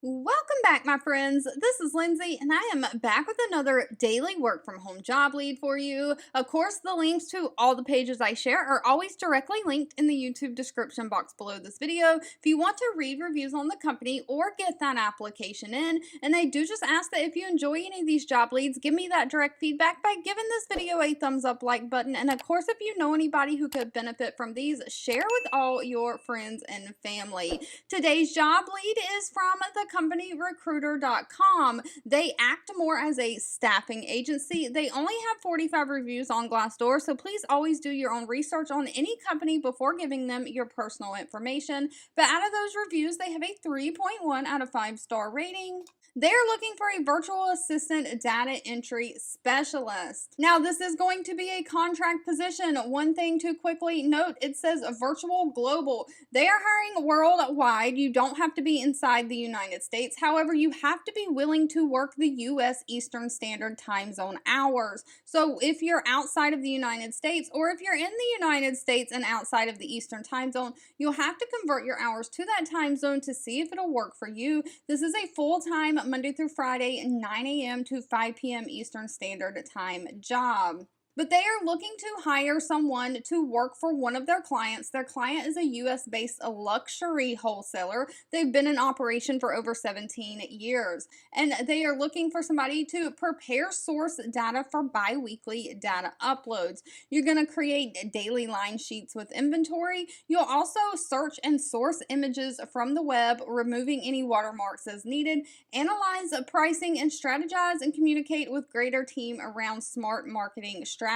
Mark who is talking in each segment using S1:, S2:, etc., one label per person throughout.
S1: Welcome back, my friends. This is Lindsay, and I am back with another daily work from home job lead for you. Of course, the links to all the pages I share are always directly linked in the YouTube description box below this video. If you want to read reviews on the company or get that application in, and I do just ask that if you enjoy any of these job leads, give me that direct feedback by giving this video a thumbs up like button. And of course, if you know anybody who could benefit from these, share with all your friends and family. Today's job lead is from the company recruiter.com. They act more as a staffing agency. They only have 45 reviews on Glassdoor, so please always do your own research on any company before giving them your personal information. But out of those reviews, they have a 3.1 out of 5-star rating. They're looking for a virtual assistant data entry specialist. Now, this is going to be a contract position. One thing to quickly note, it says virtual global. They are hiring worldwide. You don't have to be inside the United States. However, you have to be willing to work the U.S. Eastern Standard Time Zone hours. So if you're outside of the United States, or if you're in the United States and outside of the Eastern Time Zone, you'll have to convert your hours to that time zone to see if it'll work for you. This is a full-time Monday through Friday, 9 a.m. to 5 p.m. Eastern Standard Time job. But they are looking to hire someone to work for one of their clients. Their client is a U.S.-based luxury wholesaler. They've been in operation for over 17 years. And they are looking for somebody to prepare source data for bi-weekly data uploads. You're going to create daily line sheets with inventory. You'll also search and source images from the web, removing any watermarks as needed, analyze pricing and strategize and communicate with greater team around smart marketing strategies.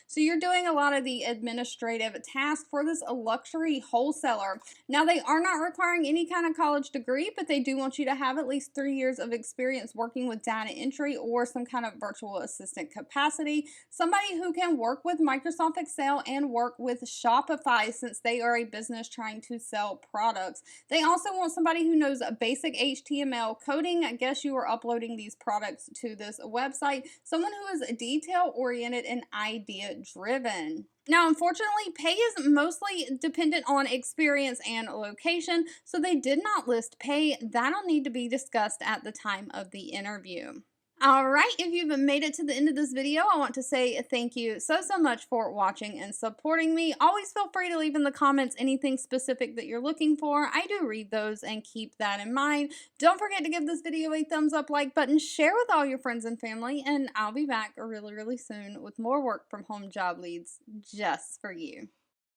S1: So you're doing a lot of the administrative tasks for this luxury wholesaler. Now, they are not requiring any kind of college degree, but they do want you to have at least 3 years of experience working with data entry or some kind of virtual assistant capacity. Somebody who can work with Microsoft Excel and work with Shopify, since they are a business trying to sell products. They also want somebody who knows basic HTML coding. I guess you are uploading these products to this website. Someone who is detail-oriented and idea-driven. Now, unfortunately, pay is mostly dependent on experience and location, so they did not list pay. That'll need to be discussed at the time of the interview. All right, if you've made it to the end of this video, I want to say thank you so much for watching and supporting me. Always feel free to leave in the comments anything specific that you're looking for. I do read those and keep that in mind. Don't forget to give this video a thumbs up, like button, share with all your friends and family, and I'll be back really soon with more work from home job leads just for you.